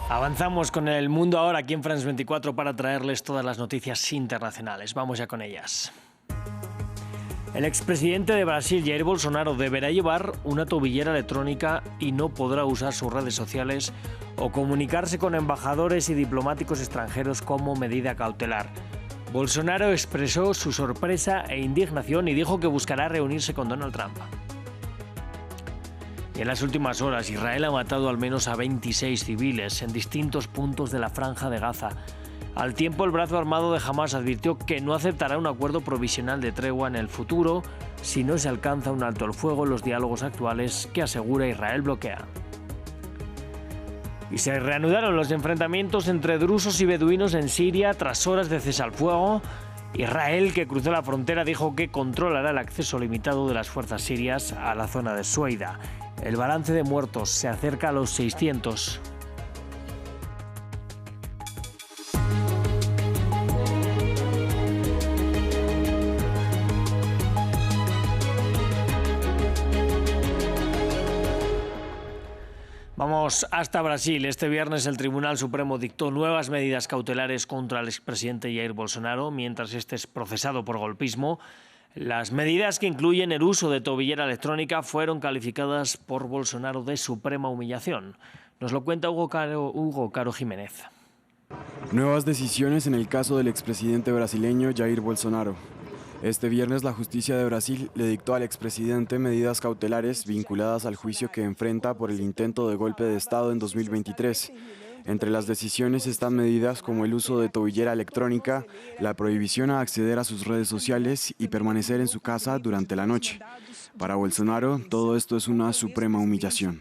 Avanzamos con el mundo ahora aquí en France 24 para traerles todas las noticias internacionales. Vamos ya con ellas. El expresidente de Brasil, Jair Bolsonaro, deberá llevar una tobillera electrónica y no podrá usar sus redes sociales o comunicarse con embajadores y diplomáticos extranjeros como medida cautelar. Bolsonaro expresó su sorpresa e indignación y dijo que buscará reunirse con Donald Trump. Y en las últimas horas, Israel ha matado al menos a 26 civiles en distintos puntos de la Franja de Gaza. Al tiempo, el brazo armado de Hamás advirtió que no aceptará un acuerdo provisional de tregua en el futuro si no se alcanza un alto el fuego en los diálogos actuales que asegura Israel bloquea. Y se reanudaron los enfrentamientos entre drusos y beduinos en Siria tras horas de cese al fuego. Israel, que cruzó la frontera, dijo que controlará el acceso limitado de las fuerzas sirias a la zona de Sueida. El balance de muertos se acerca a los 600. Vamos hasta Brasil. Este viernes el Tribunal Supremo dictó nuevas medidas cautelares contra el expresidente Jair Bolsonaro mientras este es procesado por golpismo. Las medidas, que incluyen el uso de tobillera electrónica, fueron calificadas por Bolsonaro de suprema humillación. Nos lo cuenta Hugo Caro Jiménez. Nuevas decisiones en el caso del expresidente brasileño Jair Bolsonaro. Este viernes la justicia de Brasil le dictó al expresidente medidas cautelares vinculadas al juicio que enfrenta por el intento de golpe de Estado en 2023. Entre las decisiones están medidas como el uso de tobillera electrónica, la prohibición a acceder a sus redes sociales y permanecer en su casa durante la noche. Para Bolsonaro, todo esto es una suprema humillación.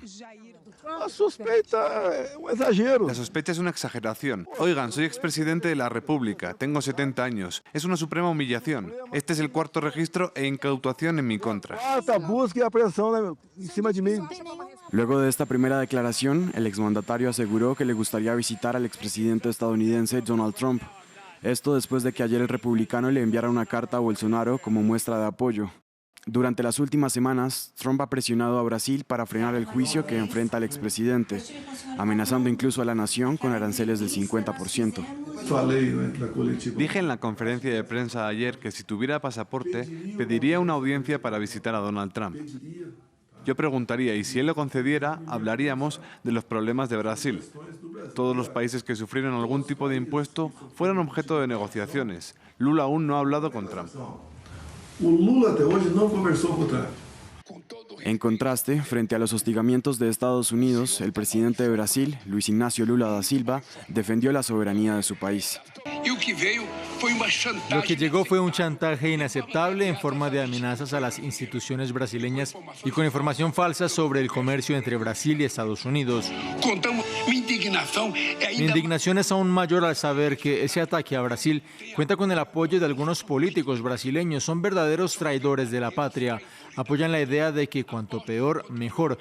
La sospecha es un exagero. La sospecha es una exageración. Oigan, soy expresidente de la República, tengo 70 años. Es una suprema humillación. Este es el cuarto registro e incautación en mi contra. Cuarta búsqueda y aprehensión encima de mí. Luego de esta primera declaración, el exmandatario aseguró que le gustaría visitar al expresidente estadounidense Donald Trump. Esto después de que ayer el republicano le enviara una carta a Bolsonaro como muestra de apoyo. Durante las últimas semanas, Trump ha presionado a Brasil para frenar el juicio que enfrenta al expresidente, amenazando incluso a la nación con aranceles del 50%. Dije en la conferencia de prensa ayer que si tuviera pasaporte, pediría una audiencia para visitar a Donald Trump. Yo preguntaría, y si él lo concediera, hablaríamos de los problemas de Brasil. Todos los países que sufrieron algún tipo de impuesto fueron objeto de negociaciones. Lula aún no ha hablado con Trump. Lula até hoje não conversou com Trump. En contraste, frente a los hostigamientos de Estados Unidos, el presidente de Brasil, Luis Ignacio Lula da Silva, defendió la soberanía de su país. Lo que llegó fue un chantaje inaceptable en forma de amenazas a las instituciones brasileñas y con información falsa sobre el comercio entre Brasil y Estados Unidos. Mi indignación es aún mayor al saber que ese ataque a Brasil cuenta con el apoyo de algunos políticos brasileños. Son verdaderos traidores de la patria. Apoyan la idea de que cuanto peor, mejor.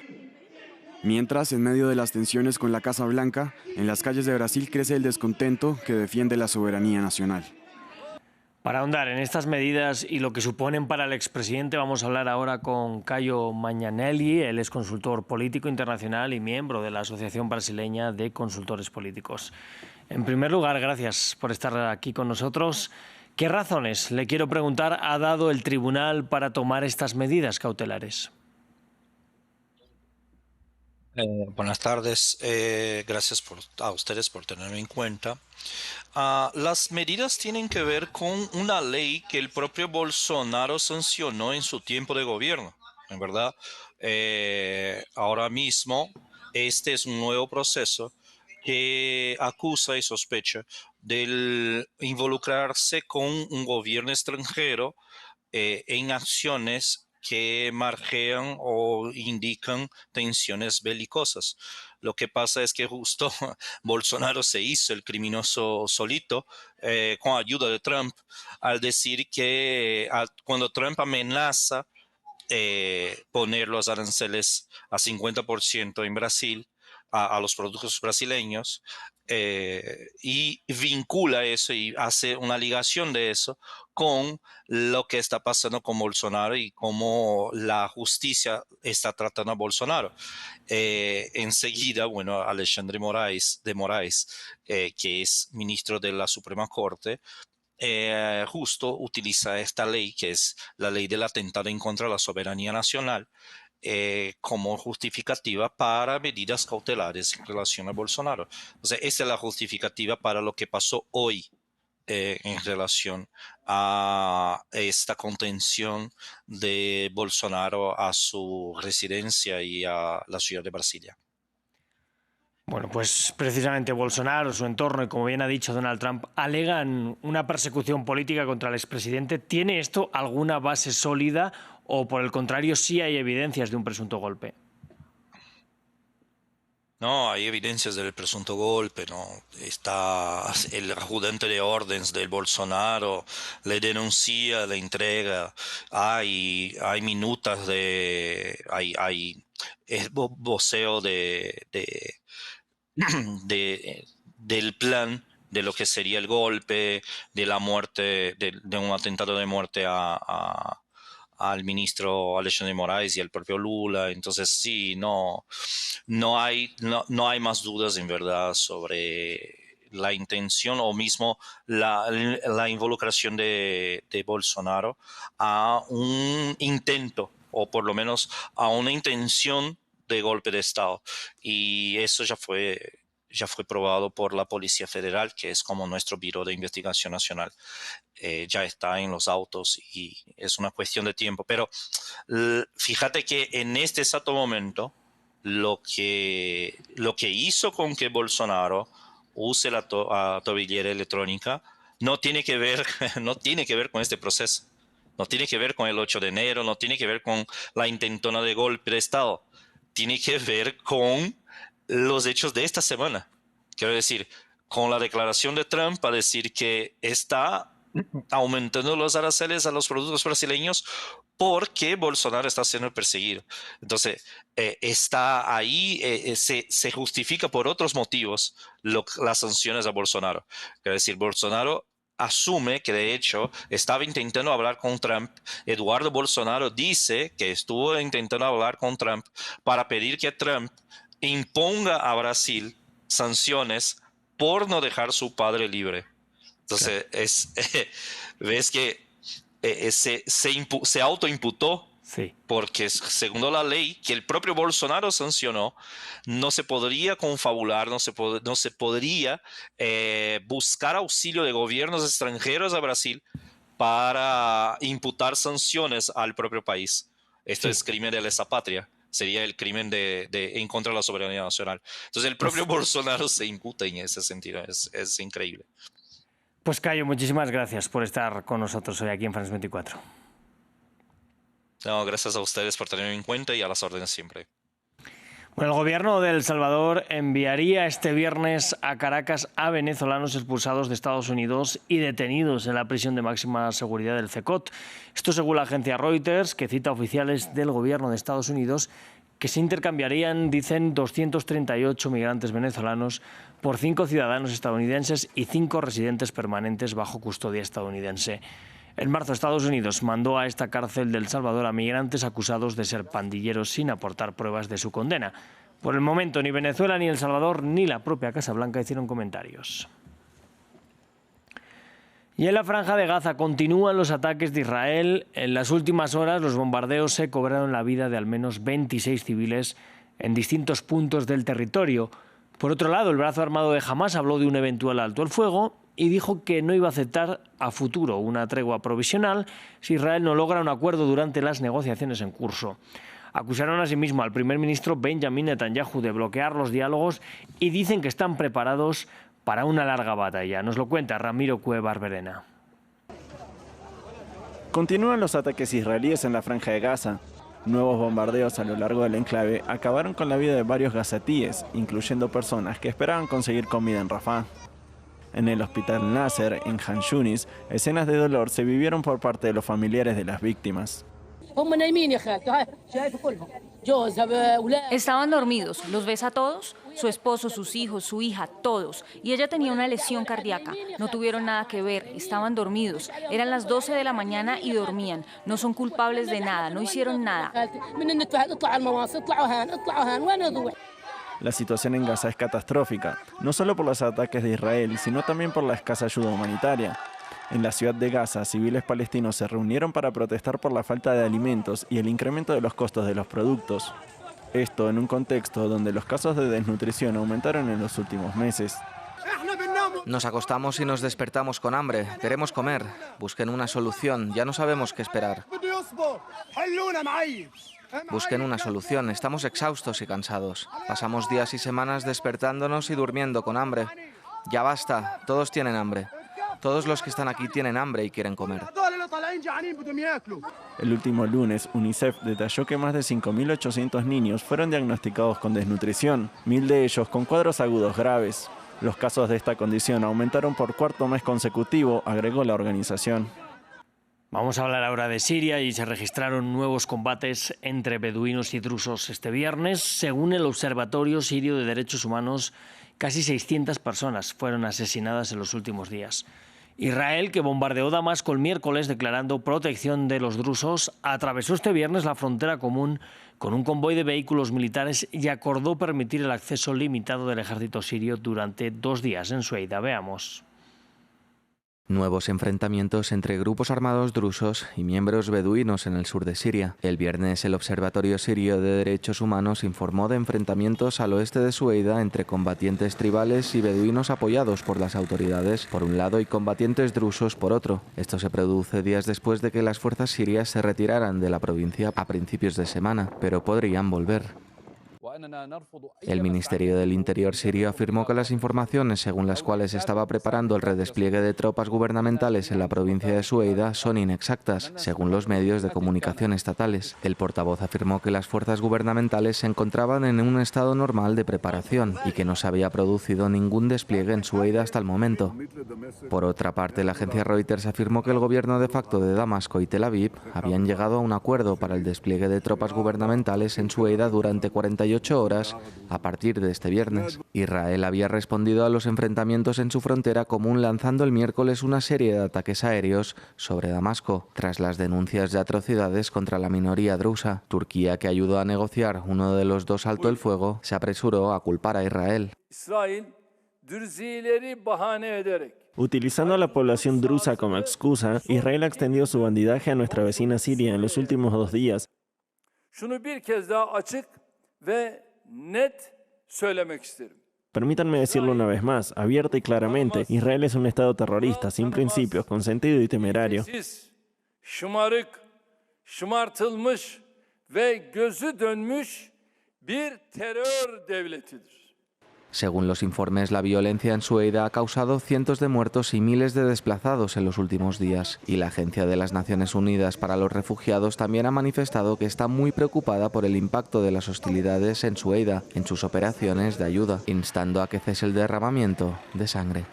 Mientras, en medio de las tensiones con la Casa Blanca, en las calles de Brasil crece el descontento que defiende la soberanía nacional. Para ahondar en estas medidas y lo que suponen para el expresidente, vamos a hablar ahora con Caio Magnanelli. Él es consultor político internacional y miembro de la Asociación Brasileña de Consultores Políticos. En primer lugar, gracias por estar aquí con nosotros. ¿Qué razones, le quiero preguntar, ha dado el tribunal para tomar estas medidas cautelares? Buenas tardes, gracias a ustedes por tenerme en cuenta. Las medidas tienen que ver con una ley que el propio Bolsonaro sancionó en su tiempo de gobierno, en verdad. Ahora mismo, este es un nuevo proceso que acusa y sospecha de involucrarse con un gobierno extranjero en acciones que margean o indican tensiones belicosas. Lo que pasa es que justo Bolsonaro se hizo el criminoso solito con ayuda de Trump al decir que cuando Trump amenaza poner los aranceles a 50% en Brasil, a los productos brasileños y vincula eso y hace una ligación de eso con lo que está pasando con Bolsonaro y cómo la justicia está tratando a Bolsonaro. Enseguida, bueno, Alexandre de Moraes, que es ministro de la Suprema Corte, justo utiliza esta ley, que es la ley del atentado en contra de la soberanía nacional, como justificativa para medidas cautelares en relación a Bolsonaro. O sea, esa es la justificativa para lo que pasó hoy en relación a esta contención de Bolsonaro a su residencia y a la ciudad de Brasilia. Bueno, pues precisamente Bolsonaro, su entorno y, como bien ha dicho Donald Trump, alegan una persecución política contra el expresidente. ¿Tiene esto alguna base sólida o, por el contrario, sí hay evidencias de un presunto golpe? No, hay evidencias del presunto golpe, ¿no? Está el ayudante de órdenes del Bolsonaro, le denuncia, le entrega, hay minutas hay voceo del plan de lo que sería el golpe, de la muerte, de un atentado de muerte al ministro Alexandre de Moraes y al propio Lula. Entonces sí, no hay más dudas en verdad sobre la intención o mismo la involucración de Bolsonaro a un intento, o por lo menos a una intención de golpe de Estado. Y eso ya fue probado por la Policía Federal, que es como nuestro Biro de Investigación Nacional. Ya está en los autos y es una cuestión de tiempo. Pero fíjate que en este exacto momento, lo que hizo con que Bolsonaro use la tobillera electrónica no tiene que ver con este proceso. No tiene que ver con el 8 de enero, no tiene que ver con la intentona de golpe de Estado. Tiene que ver con los hechos de esta semana. Quiero decir, con la declaración de Trump a decir que está aumentando los aranceles a los productos brasileños porque Bolsonaro está siendo perseguido. Entonces, está ahí, se justifica por otros motivos las sanciones a Bolsonaro. Quiero decir, Bolsonaro asume que de hecho estaba intentando hablar con Trump. Eduardo Bolsonaro dice que estuvo intentando hablar con Trump para pedir que Trump imponga a Brasil sanciones por no dejar su padre libre. Entonces, ves que se autoimputó. Sí. Porque según la ley que el propio Bolsonaro sancionó, no se podría confabular, no se podría buscar auxilio de gobiernos extranjeros a Brasil para imputar sanciones al propio país. Esto es crimen de lesa patria. Sería el crimen en contra de la soberanía nacional. Entonces el propio Bolsonaro se imputa en ese sentido. Es increíble. Pues Cayo, muchísimas gracias por estar con nosotros hoy aquí en France 24. No, gracias a ustedes por tenerme en cuenta y a las órdenes siempre. Bueno, el gobierno de El Salvador enviaría este viernes a Caracas a venezolanos expulsados de Estados Unidos y detenidos en la prisión de máxima seguridad del CECOT. Esto según la agencia Reuters, que cita oficiales del gobierno de Estados Unidos que se intercambiarían, dicen, 238 migrantes venezolanos por 5 ciudadanos estadounidenses y 5 residentes permanentes bajo custodia estadounidense. En marzo, Estados Unidos mandó a esta cárcel de El Salvador a migrantes acusados de ser pandilleros sin aportar pruebas de su condena. Por el momento, ni Venezuela, ni El Salvador, ni la propia Casa Blanca hicieron comentarios. Y en la Franja de Gaza continúan los ataques de Israel. En las últimas horas, los bombardeos se cobraron la vida de al menos 26 civiles en distintos puntos del territorio. Por otro lado, el brazo armado de Hamás habló de un eventual alto el fuego y dijo que no iba a aceptar a futuro una tregua provisional si Israel no logra un acuerdo durante las negociaciones en curso. Acusaron asimismo al primer ministro Benjamin Netanyahu de bloquear los diálogos y dicen que están preparados para una larga batalla. Nos lo cuenta Ramiro Cueva-Barberena. Continúan los ataques israelíes en la Franja de Gaza. Nuevos bombardeos a lo largo del enclave acabaron con la vida de varios gazatíes, incluyendo personas que esperaban conseguir comida en Rafah. En el hospital Nasser, en Han Yunis, escenas de dolor se vivieron por parte de los familiares de las víctimas. Estaban dormidos, ¿los ves a todos? Su esposo, sus hijos, su hija, todos. Y ella tenía una lesión cardíaca. No tuvieron nada que ver, estaban dormidos. Eran las 12 de la mañana y dormían. No son culpables de nada, no hicieron nada. La situación en Gaza es catastrófica, no solo por los ataques de Israel, sino también por la escasa ayuda humanitaria. En la ciudad de Gaza, civiles palestinos se reunieron para protestar por la falta de alimentos y el incremento de los costos de los productos. Esto en un contexto donde los casos de desnutrición aumentaron en los últimos meses. Nos acostamos y nos despertamos con hambre. Queremos comer. Busquen una solución. Ya no sabemos qué esperar. Busquen una solución. Estamos exhaustos y cansados. Pasamos días y semanas despertándonos y durmiendo con hambre. Ya basta. Todos tienen hambre. Todos los que están aquí tienen hambre y quieren comer. El último lunes, UNICEF detalló que más de 5.800 niños fueron diagnosticados con desnutrición, 1.000 de ellos con cuadros agudos graves. Los casos de esta condición aumentaron por cuarto mes consecutivo, agregó la organización. Vamos a hablar ahora de Siria y se registraron nuevos combates entre beduinos y drusos este viernes. Según el Observatorio Sirio de Derechos Humanos, casi 600 personas fueron asesinadas en los últimos días. Israel, que bombardeó Damasco el miércoles declarando protección de los drusos, atravesó este viernes la frontera común con un convoy de vehículos militares y acordó permitir el acceso limitado del ejército sirio durante 2 días en Sueida. Veamos. Nuevos enfrentamientos entre grupos armados drusos y miembros beduinos en el sur de Siria. El viernes, el Observatorio Sirio de Derechos Humanos informó de enfrentamientos al oeste de Sueida entre combatientes tribales y beduinos apoyados por las autoridades, por un lado, y combatientes drusos, por otro. Esto se produce días después de que las fuerzas sirias se retiraran de la provincia a principios de semana, pero podrían volver. El Ministerio del Interior sirio afirmó que las informaciones según las cuales estaba preparando el redespliegue de tropas gubernamentales en la provincia de Sueida son inexactas, según los medios de comunicación estatales. El portavoz afirmó que las fuerzas gubernamentales se encontraban en un estado normal de preparación y que no se había producido ningún despliegue en Sueida hasta el momento. Por otra parte, la agencia Reuters afirmó que el gobierno de facto de Damasco y Tel Aviv habían llegado a un acuerdo para el despliegue de tropas gubernamentales en Sueida durante 48 horas a partir de este viernes. Israel había respondido a los enfrentamientos en su frontera común lanzando el miércoles una serie de ataques aéreos sobre Damasco, tras las denuncias de atrocidades contra la minoría drusa. Turquía, que ayudó a negociar uno de los 2 alto el fuego, se apresuró a culpar a Israel. Utilizando a la población drusa como excusa, Israel ha extendido su bandidaje a nuestra vecina Siria en los últimos 2 días. Permítanme decirlo una vez más, abierta y claramente, Israel es un estado terrorista, sin principios, consentido y temerario. Según los informes, la violencia en Sueida ha causado cientos de muertos y miles de desplazados en los últimos días. Y la Agencia de las Naciones Unidas para los Refugiados también ha manifestado que está muy preocupada por el impacto de las hostilidades en Sueida en sus operaciones de ayuda, instando a que cese el derramamiento de sangre.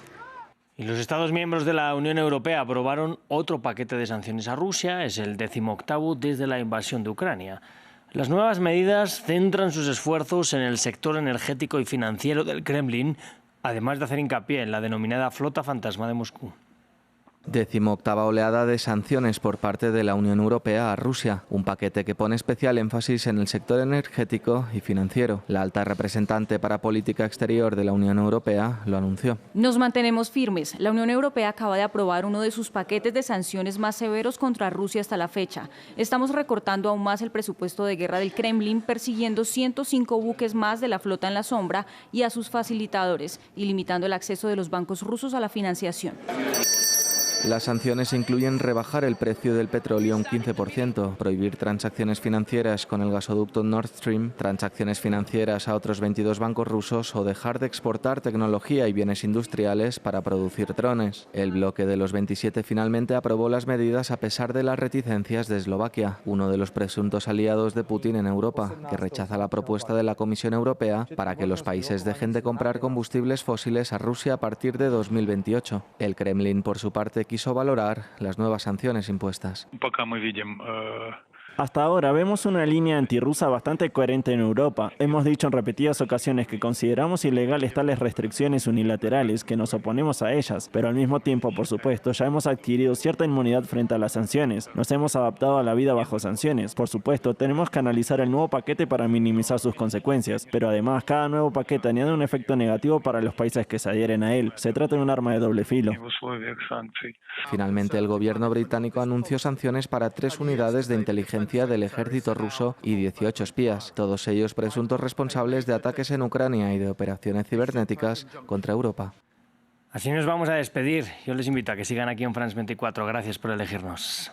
Y los Estados miembros de la Unión Europea aprobaron otro paquete de sanciones a Rusia. Es el 18º desde la invasión de Ucrania. Las nuevas medidas centran sus esfuerzos en el sector energético y financiero del Kremlin, además de hacer hincapié en la denominada flota fantasma de Moscú. 18ª oleada de sanciones por parte de la Unión Europea a Rusia, un paquete que pone especial énfasis en el sector energético y financiero. La alta representante para política exterior de la Unión Europea lo anunció. Nos mantenemos firmes. La Unión Europea acaba de aprobar uno de sus paquetes de sanciones más severos contra Rusia hasta la fecha. Estamos recortando aún más el presupuesto de guerra del Kremlin, persiguiendo 105 buques más de la flota en la sombra y a sus facilitadores, y limitando el acceso de los bancos rusos a la financiación. Las sanciones incluyen rebajar el precio del petróleo un 15%, prohibir transacciones financieras con el gasoducto Nord Stream, transacciones financieras a otros 22 bancos rusos o dejar de exportar tecnología y bienes industriales para producir drones. El bloque de los 27 finalmente aprobó las medidas a pesar de las reticencias de Eslovaquia, uno de los presuntos aliados de Putin en Europa, que rechaza la propuesta de la Comisión Europea para que los países dejen de comprar combustibles fósiles a Rusia a partir de 2028. El Kremlin, por su parte, quiso valorar las nuevas sanciones impuestas. Hasta ahora vemos una línea antirrusa bastante coherente en Europa. Hemos dicho en repetidas ocasiones que consideramos ilegales tales restricciones unilaterales, que nos oponemos a ellas, pero al mismo tiempo, por supuesto, ya hemos adquirido cierta inmunidad frente a las sanciones. Nos hemos adaptado a la vida bajo sanciones. Por supuesto, tenemos que analizar el nuevo paquete para minimizar sus consecuencias, pero además cada nuevo paquete añade un efecto negativo para los países que se adhieren a él. Se trata de un arma de doble filo. Finalmente, el gobierno británico anunció sanciones para 3 unidades de inteligencia del ejército ruso y 18 espías, todos ellos presuntos responsables de ataques en Ucrania y de operaciones cibernéticas contra Europa. Así nos vamos a despedir. Yo les invito a que sigan aquí en France 24. Gracias por elegirnos.